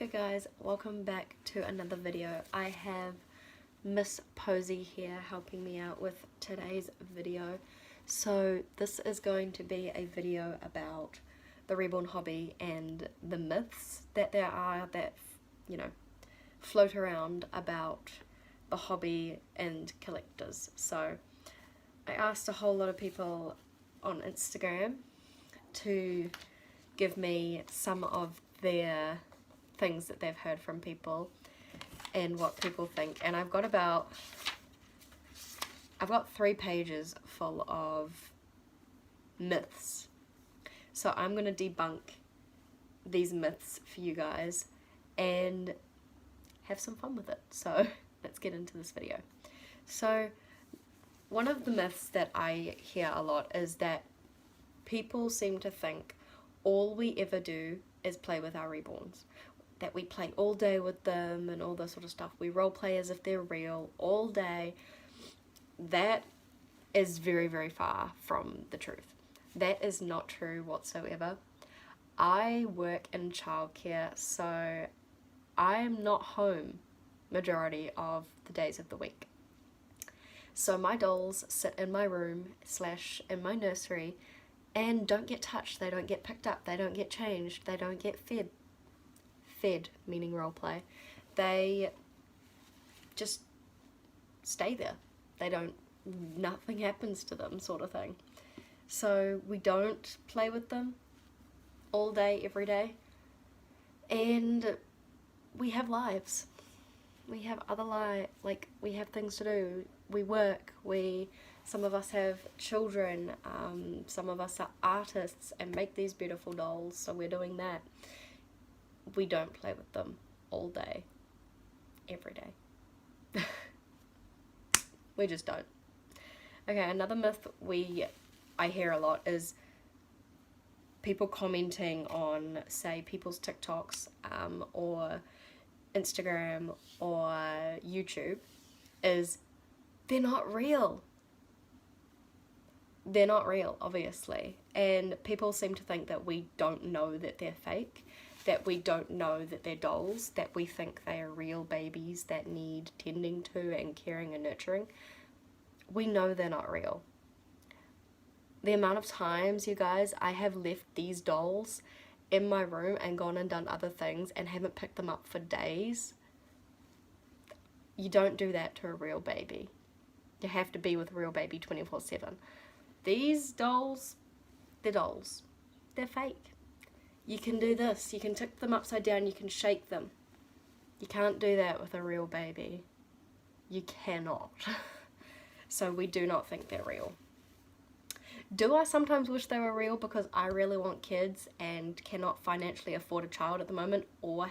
Okay guys, welcome back to another video. I have Miss Posy here helping me out with today's video. So this is going to be a video about the Reborn hobby and the myths that there are that, you know, float around about the hobby and collectors. So I asked a whole lot of people on Instagram to give me some of their things that they've heard from people and what people think, and I've got 3 pages full of myths. So I'm going to debunk these myths for you guys and have some fun with it. So let's get into this video. So one of the myths that I hear a lot is that people seem to think all we ever do is play with our reborns. That we play all day with them and all this sort of stuff. We role play as if they're real all day. That is very, very far from the truth. That is not true whatsoever. I work in childcare, so I am not home majority of the days of the week. So my dolls sit in my room / in my nursery and don't get touched, they don't get picked up, they don't get changed, they don't get fed, meaning role play. They just stay there. They don't, nothing happens to them, sort of thing. So we don't play with them all day, every day. And we have lives. We have other like we have things to do. We work, some of us have children, some of us are artists and make these beautiful dolls, so we're doing that. We don't play with them all day, every day. We just don't. Okay, another myth I hear a lot is people commenting on, say, people's TikToks or Instagram or YouTube is they're not real. They're not real, obviously, and people seem to think that we don't know that they're fake, that we don't know that they're dolls, that we think they are real babies that need tending to and caring and nurturing. We know they're not real. The amount of times, you guys, I have left these dolls in my room and gone and done other things and haven't picked them up for days. You don't do that to a real baby. You have to be with a real baby 24/7. These dolls, they're dolls. They're fake. You can do this. You can tip them upside down. You can shake them. You can't do that with a real baby. You cannot. So we do not think they're real. Do I sometimes wish they were real because I really want kids and cannot financially afford a child at the moment, or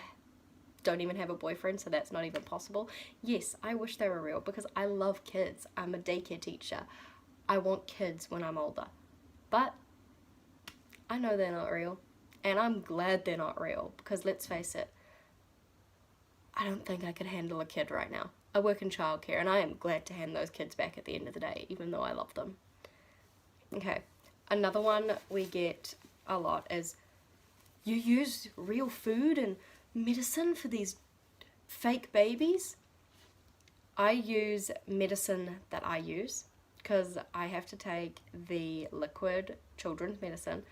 don't even have a boyfriend, so that's not even possible? Yes, I wish they were real because I love kids. I'm a daycare teacher. I want kids when I'm older. But I know they're not real. And I'm glad they're not real, because let's face it, I don't think I could handle a kid right now. I work in childcare and I am glad to hand those kids back at the end of the day, even though I love them. Okay, another one we get a lot is, you use real food and medicine for these fake babies? I use medicine that I use because I have to take the liquid children's medicine,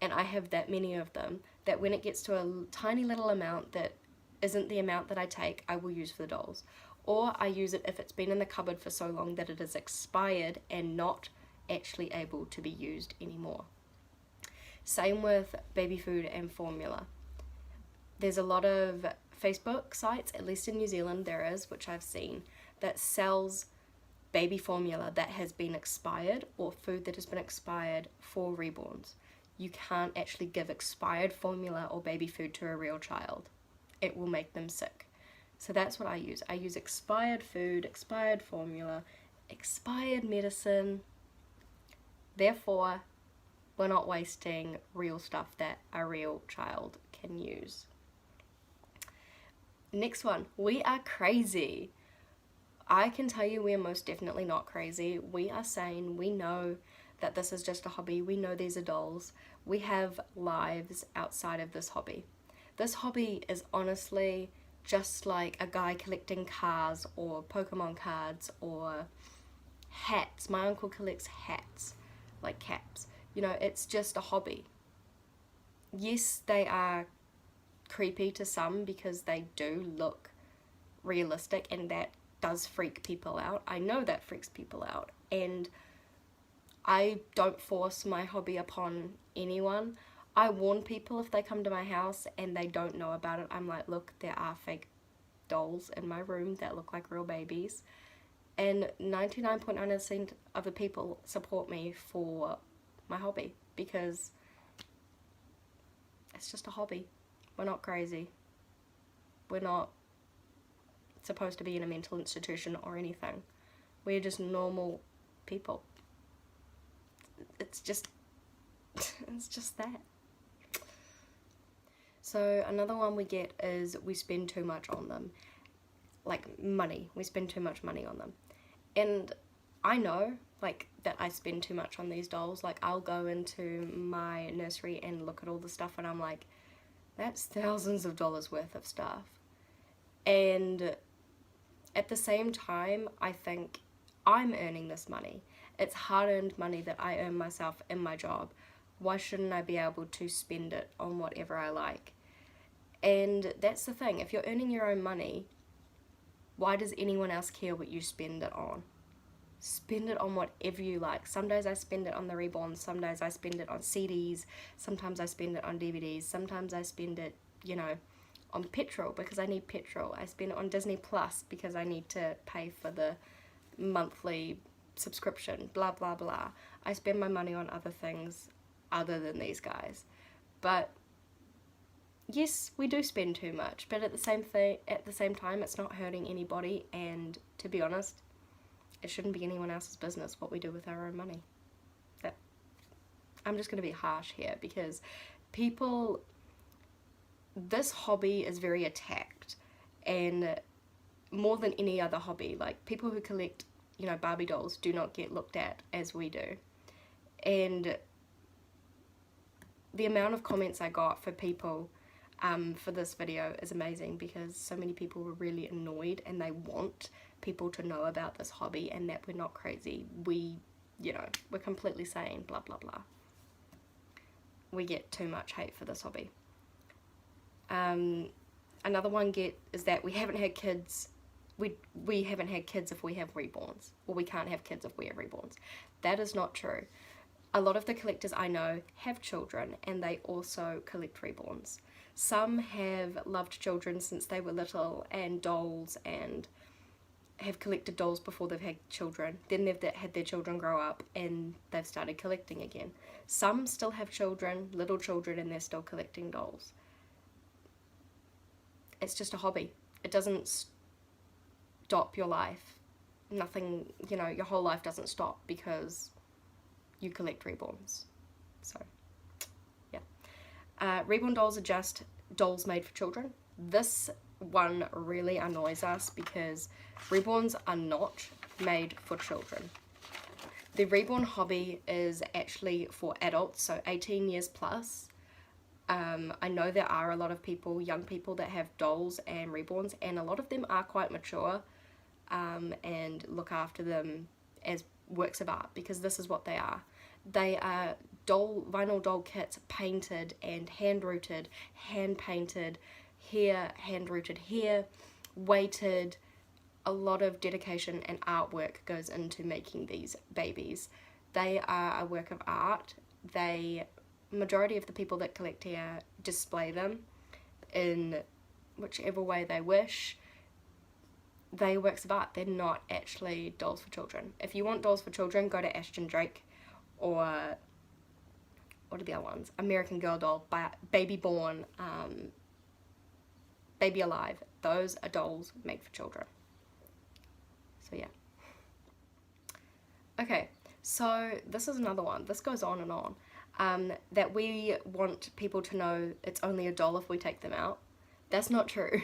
and I have that many of them that when it gets to a tiny little amount that isn't the amount that I take, I will use for the dolls. Or I use it if it's been in the cupboard for so long that it is expired and not actually able to be used anymore. Same with baby food and formula. There's a lot of Facebook sites, at least in New Zealand there is, which I've seen, that sells baby formula that has been expired or food that has been expired for reborns. You can't actually give expired formula or baby food to a real child. It will make them sick. So that's what I use. I use expired food, expired formula, expired medicine. Therefore, we're not wasting real stuff that a real child can use. Next one, we are crazy. I can tell you we are most definitely not crazy. We are sane. We know that this is just a hobby. We know these are dolls. We have lives outside of this hobby. This hobby is honestly just like a guy collecting cars or Pokemon cards or hats. My uncle collects hats, like caps. You know, it's just a hobby. Yes, they are creepy to some because they do look realistic, and that does freak people out. I know that freaks people out, and I don't force my hobby upon anyone. I warn people if they come to my house and they don't know about it. I'm like, look, there are fake dolls in my room that look like real babies. And 99.9% of the people support me for my hobby because it's just a hobby. We're not crazy. We're not supposed to be in a mental institution or anything. We're just normal people. It's just that. So another one we get is we spend too much on them. Like money. We spend too much money on them. And I know, like, that I spend too much on these dolls. Like, I'll go into my nursery and look at all the stuff and I'm like, that's thousands of dollars worth of stuff. And at the same time, I think I'm earning this money. It's hard-earned money that I earn myself in my job. Why shouldn't I be able to spend it on whatever I like? And that's the thing. If you're earning your own money, why does anyone else care what you spend it on? Spend it on whatever you like. Some days I spend it on the Reborns, some days I spend it on CDs, sometimes I spend it on DVDs, sometimes I spend it, you know, on petrol because I need petrol. I spend it on Disney Plus because I need to pay for the monthly subscription, blah blah blah. I spend my money on other things other than these guys. But yes, we do spend too much, but at the same time, it's not hurting anybody, and to be honest, it shouldn't be anyone else's business what we do with our own money. I'm just going to be harsh here because this hobby is very attacked, and more than any other hobby, like people who collect, you know, Barbie dolls do not get looked at as we do. And the amount of comments I got for people for this video is amazing because so many people were really annoyed and they want people to know about this hobby and that we're not crazy. We, you know, we're completely sane, blah blah blah. We get too much hate for this hobby. Another one is that we haven't had kids. We haven't had kids if we have reborns, or we can't have kids if we have reborns. That is not true. A lot of the collectors I know have children and they also collect reborns. Some have loved children since they were little and dolls and have collected dolls before they've had children. Then they've had their children grow up and they've started collecting again. Some still have children, little children, and they're still collecting dolls. It's just a hobby. It doesn't stop your life. Nothing, you know, your whole life doesn't stop because you collect reborns. So, yeah. Reborn dolls are just dolls made for children. This one really annoys us because reborns are not made for children. The reborn hobby is actually for adults, so 18 years plus. I know there are a lot of people, young people, that have dolls and reborns, and a lot of them are quite mature and look after them as works of art, because this is what they are. They are vinyl doll kits painted and hand-rooted, hand-painted, hand-rooted here, weighted. A lot of dedication and artwork goes into making these babies. They are a work of art. Majority of the people that collect here display them in whichever way they wish. They're works of art. They're not actually dolls for children. If you want dolls for children, go to Ashton or what are the other ones? American Girl doll, Baby Born, Baby Alive. Those are dolls made for children. So yeah. Okay, so this is another one. This goes on and on. That we want people to know it's only a doll if we take them out. That's not true.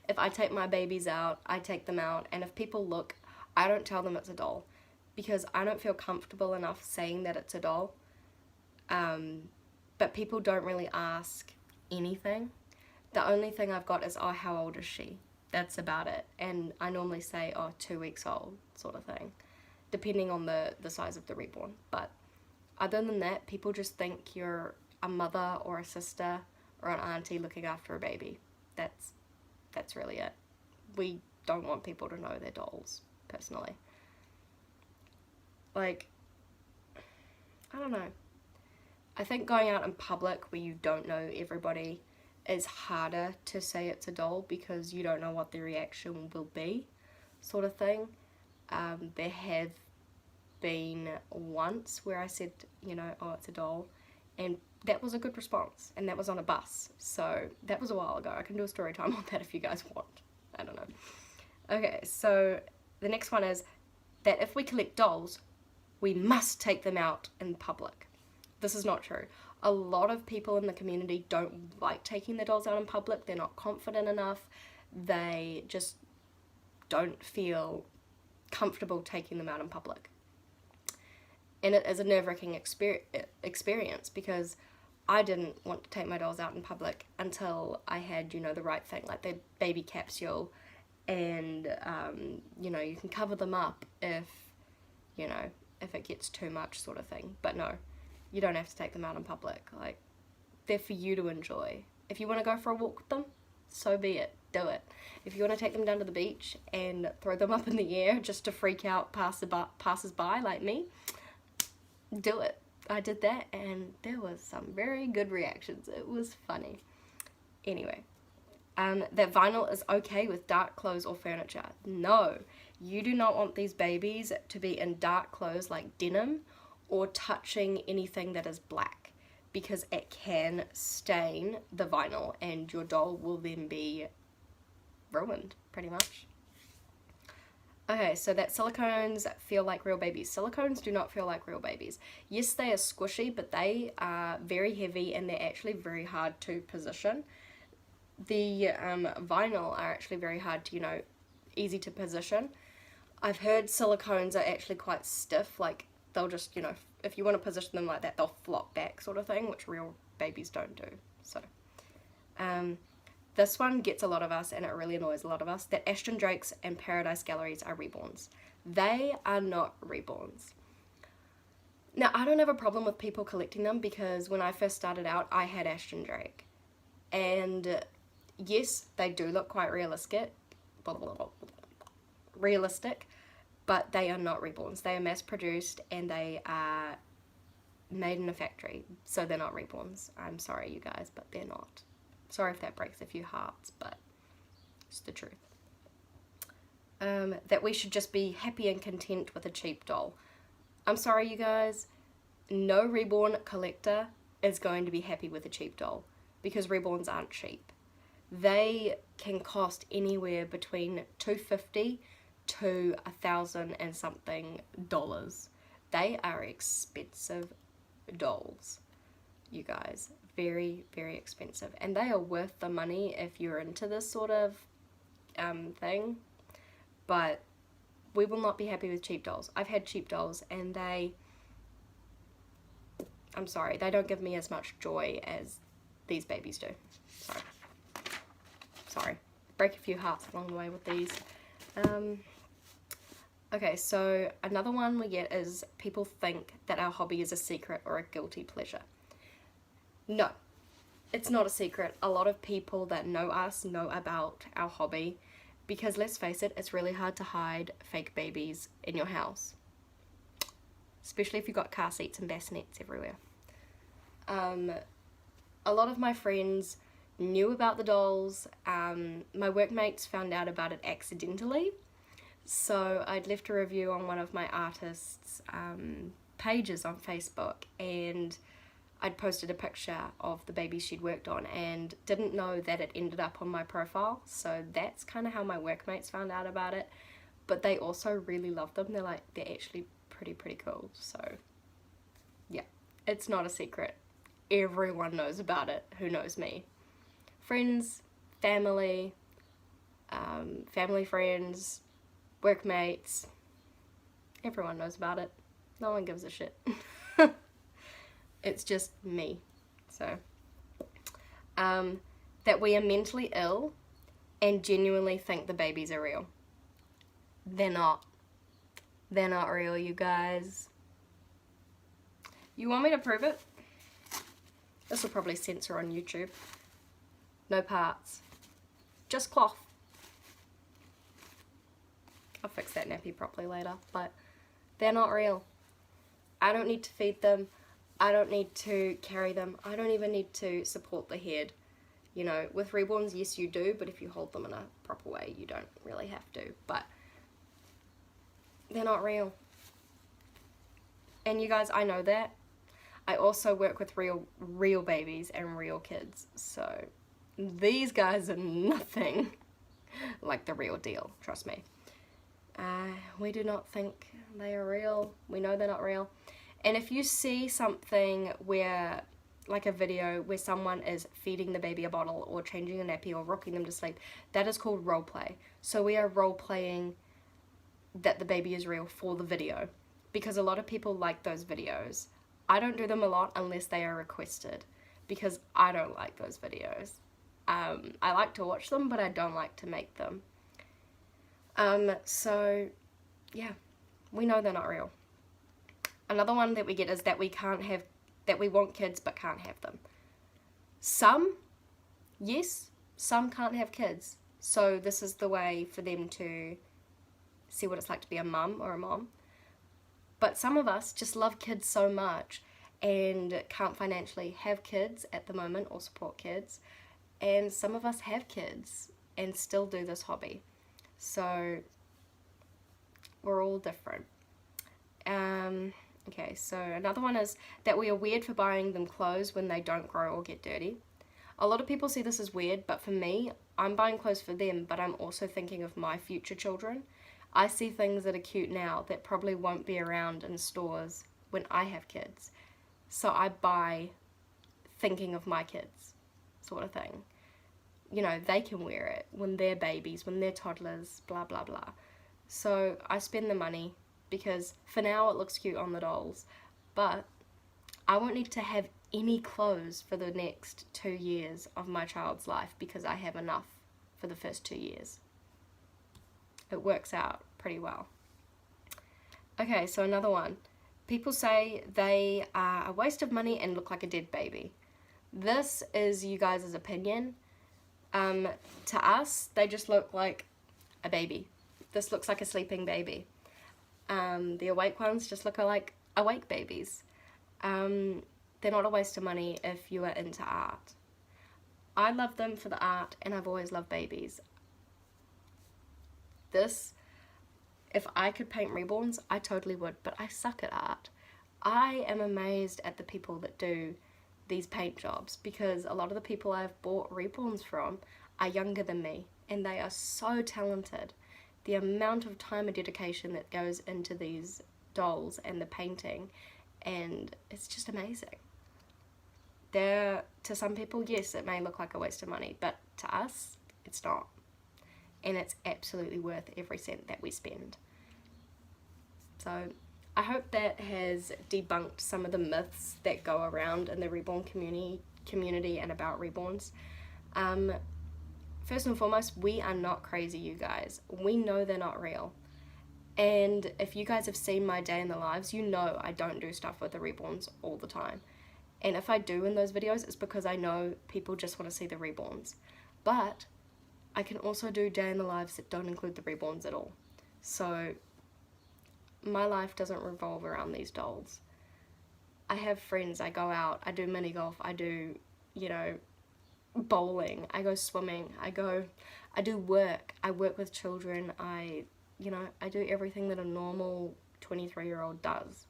If I take my babies out, I take them out, and if people look, I don't tell them it's a doll because I don't feel comfortable enough saying that it's a doll. But people don't really ask anything. The only thing I've got is, oh, how old is she? That's about it. And I normally say, oh, 2 weeks old, sort of thing, depending on the size of the reborn. But other than that, people just think you're a mother or a sister or an auntie looking after a baby. That's really it. We don't want people to know they're dolls, personally. Like, I don't know. I think going out in public where you don't know everybody is harder to say it's a doll because you don't know what the reaction will be, sort of thing. There have been once where I said, you know, oh, it's a doll, and that was a good response, and that was on a bus, so that was a while ago. I can do a story time on that if you guys want. I don't know. Okay, so the next one is that if we collect dolls, we must take them out in public. This is not true. A lot of people in the community don't like taking their dolls out in public. They're not confident enough. They just don't feel comfortable taking them out in public. And it is a nerve-wracking experience because I didn't want to take my dolls out in public until I had, you know, the right thing, like the baby capsule, and, you know, you can cover them up if, you know, if it gets too much, sort of thing. But no, you don't have to take them out in public. Like, they're for you to enjoy. If you want to go for a walk with them, so be it. Do it. If you want to take them down to the beach and throw them up in the air just to freak out passers-by like me, do it. I did that and there was some very good reactions. It was funny. Anyway, that vinyl is okay with dark clothes or furniture. No, you do not want these babies to be in dark clothes like denim or touching anything that is black, because it can stain the vinyl and your doll will then be ruined, pretty much. Okay, so that silicones feel like real babies. Silicones do not feel like real babies. Yes, they are squishy, but they are very heavy and they're actually very hard to position. The vinyl are actually very hard to, you know, easy to position. I've heard silicones are actually quite stiff, like they'll just, you know, if you want to position them like that, they'll flop back, sort of thing, which real babies don't do. So, this one gets a lot of us, and it really annoys a lot of us, that Ashton Drakes and Paradise Galleries are reborns. They are not reborns. Now, I don't have a problem with people collecting them, because when I first started out, I had Ashton Drake. And yes, they do look quite realistic, but they are not reborns. They are mass-produced, and they are made in a factory, so they're not reborns. I'm sorry, you guys, but they're not. Sorry if that breaks a few hearts, but it's the truth. That we should just be happy and content with a cheap doll. I'm sorry, you guys. No reborn collector is going to be happy with a cheap doll, because reborns aren't cheap. They can cost anywhere between $250 to $1,000 and something dollars. They are expensive dolls, you guys. Very, very expensive, and they are worth the money if you're into this sort of thing, but we will not be happy with cheap dolls. I've had cheap dolls and I'm sorry, they don't give me as much joy as these babies do. Sorry, break a few hearts along the way with these. Okay, so another one we get is people think that our hobby is a secret or a guilty pleasure. No, it's not a secret. A lot of people that know us know about our hobby, because let's face it, it's really hard to hide fake babies in your house, especially if you've got car seats and bassinets everywhere. A lot of my friends knew about the dolls. My workmates found out about it accidentally, so I'd left a review on one of my artists' pages on Facebook, and I'd posted a picture of the baby she'd worked on and didn't know that it ended up on my profile, so that's kind of how my workmates found out about it. But they also really love them. They're actually pretty cool. So yeah, it's not a secret. Everyone knows about it who knows me. Friends, family, family friends, workmates, everyone knows about it. No one gives a shit. It's just me. So, that that we are mentally ill and genuinely think the babies are real. They're not. They're not real, you guys. You want me to prove it? This will probably censor on YouTube. No parts. Just cloth. I'll fix that nappy properly later, but they're not real. I don't need to feed them. I don't need to carry them. I don't even need to support the head. You know, with Reborns, yes you do, but if you hold them in a proper way, you don't really have to. But they're not real. And you guys, I know that. I also work with real babies and real kids. So these guys are nothing like the real deal, trust me. We do not think they are real. We know they're not real. And if you see something where, like a video where someone is feeding the baby a bottle or changing a nappy or rocking them to sleep, that is called role play. So we are role playing that the baby is real for the video, because a lot of people like those videos. I don't do them a lot unless they are requested, because I don't like those videos. I like to watch them, but I don't like to make them. So yeah, we know they're not real. Another one that we get is that we want kids but can't have them. Some, yes, some can't have kids. So this is the way for them to see what it's like to be a mum or a mom. But some of us just love kids so much and can't financially have kids at the moment or support kids. And some of us have kids and still do this hobby. So we're all different. Okay, so another one is that we are weird for buying them clothes when they don't grow or get dirty. A lot of people see this as weird, but for me, I'm buying clothes for them, but I'm also thinking of my future children. I see things that are cute now that probably won't be around in stores when I have kids. So I buy thinking of my kids, sort of thing. You know, they can wear it when they're babies, when they're toddlers, blah, blah, blah. So I spend the money because for now it looks cute on the dolls, but I won't need to have any clothes for the next 2 years of my child's life because I have enough for the first 2 years. It works out pretty well. Okay, so another one. People say they are a waste of money and look like a dead baby. This is you guys' opinion. To us, they just look like a baby. This looks like a sleeping baby. The awake ones just look like awake babies. They're not a waste of money if you are into art. I love them for the art, and I've always loved babies. If I could paint Reborns, I totally would, but I suck at art. I am amazed at the people that do these paint jobs, because a lot of the people I've bought Reborns from are younger than me, and they are so talented. The amount of time and dedication that goes into these dolls and the painting, and it's just amazing. To some people, yes, it may look like a waste of money, but to us, it's not. And it's absolutely worth every cent that we spend. So I hope that has debunked some of the myths that go around in the Reborn community and about Reborns. First and foremost, we are not crazy, you guys. We know they're not real. And if you guys have seen my day in the lives, you know I don't do stuff with the Reborns all the time. And if I do in those videos, it's because I know people just want to see the Reborns. But I can also do day in the lives that don't include the Reborns at all. So my life doesn't revolve around these dolls. I have friends, I go out, I do mini golf, I do, you know, bowling, I go swimming, I do work, I work with children, I do everything that a normal 23-year-old does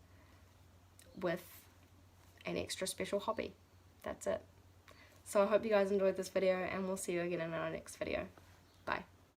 with an extra special hobby. That's it. So I hope you guys enjoyed this video, and we'll see you again in our next video. Bye.